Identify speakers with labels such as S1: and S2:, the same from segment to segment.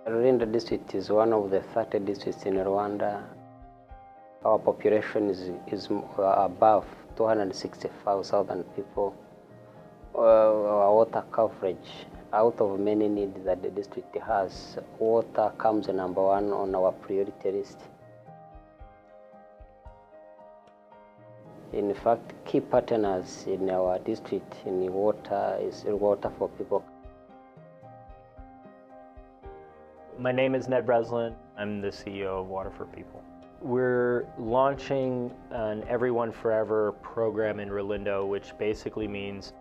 S1: Rulindo district is one of the 30 districts in Rwanda. Our population is above 265,000 people. Our water coverage, out of many needs that the district has, water comes number one on our priority list. In fact, key partners in our district in water is Water for People.
S2: My name is Ned Breslin. I'm the CEO of Water for People. We're launching an Everyone Forever program in Rulindo, which basically means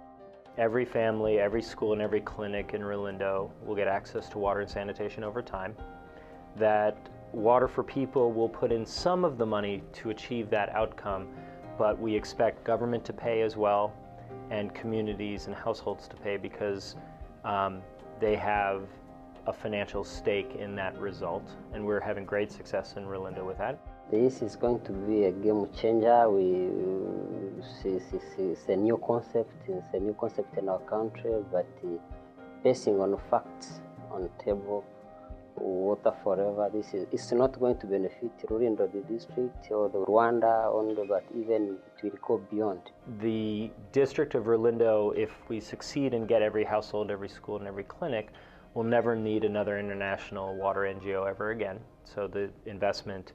S2: every family, every school, and every clinic in Rulindo will get access to water and sanitation over time. That Water for People will put in some of the money to achieve that outcome, but we expect government to pay as well, and communities and households to pay, because they have a financial stake in that result, and we're having great success in Rulindo with that.
S1: This is going to be a game changer. It's a new concept. It's a new concept in our country, but basing on facts on table, Water Forever. It's not going to benefit Rulindo, the district, or the Rwanda only, but even it will go beyond.
S2: The district of Rulindo, if we succeed and get every household, every school, and every clinic, will never need another international water NGO ever again. So the investment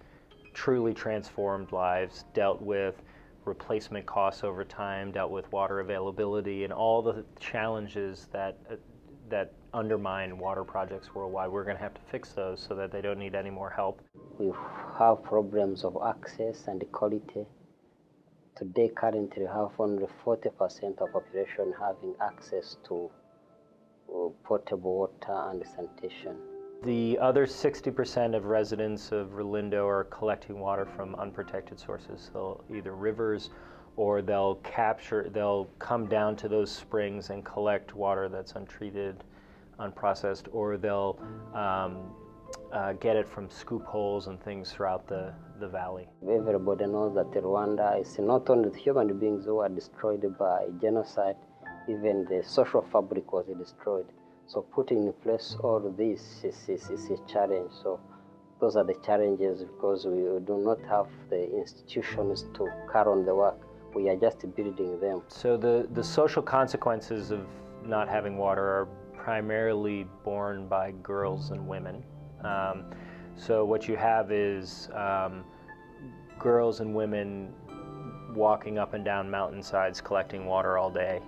S2: truly transformed lives, dealt with replacement costs over time, dealt with water availability, and all the challenges that undermine water projects worldwide. We're going to have to fix those so that they don't need any more help.
S1: We have problems of access and quality. Today, currently, we have only 40% of population having access to potable water and sanitation.
S2: The other 60% of residents of Rulindo are collecting water from unprotected sources. They'll either rivers, or they'll come down to those springs and collect water that's untreated, unprocessed, or they'll get it from scoop holes and things throughout the valley.
S1: Everybody knows that Rwanda is not only the human beings who are destroyed by genocide, even the social fabric was destroyed. So putting in place all of this is a challenge. So those are the challenges, because we do not have the institutions to carry on the work. We are just building them.
S2: So the social consequences of not having water are primarily borne by girls and women. So what you have is girls and women walking up and down mountainsides collecting water all day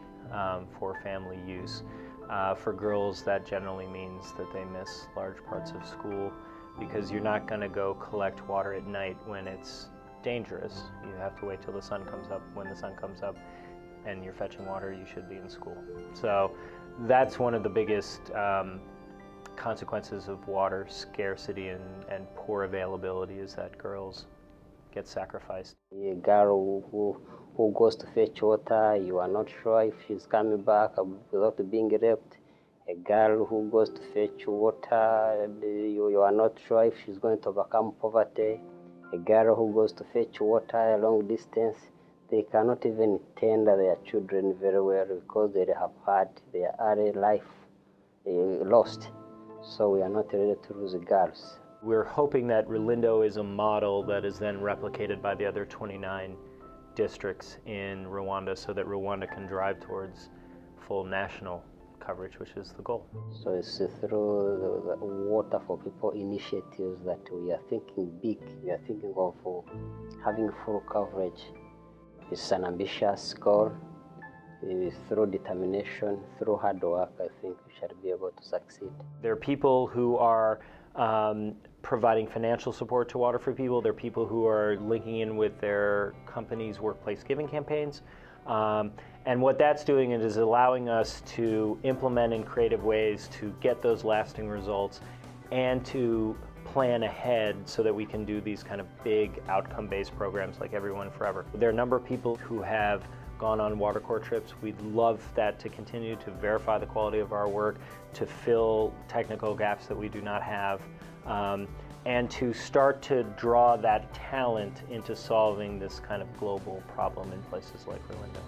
S2: for family use. For girls, that generally means that they miss large parts of school, because you're not going to go collect water at night when it's dangerous. You have to wait till the sun comes up. When the sun comes up and you're fetching water, you should be in school. So that's one of the biggest consequences of water scarcity and poor availability, is that girls get sacrificed.
S1: A girl who goes to fetch water, you are not sure if she's coming back without being raped. A girl who goes to fetch water, you are not sure if she's going to overcome poverty. A girl who goes to fetch water a long distance, they cannot even tend their children very well, because they have had their early life lost. So we are not ready to lose girls.
S2: We're hoping that Rulindo is a model that is then replicated by the other 29 districts in Rwanda, so that Rwanda can drive towards full national coverage, which is the goal.
S1: So it's through the Water for People initiatives that we are thinking big. We are thinking of having full coverage. It's an ambitious goal. Through determination, through hard work, I think we shall be able to succeed.
S2: There are people who are providing financial support to Water for People. There are people who are linking in with their companies' workplace giving campaigns. And what that's doing is allowing us to implement in creative ways to get those lasting results, and to plan ahead so that we can do these kind of big outcome-based programs like Everyone Forever. There are a number of people who have gone on Water Corps trips. We'd love that to continue, to verify the quality of our work, to fill technical gaps that we do not have, and to start to draw that talent into solving this kind of global problem in places like Rulindo.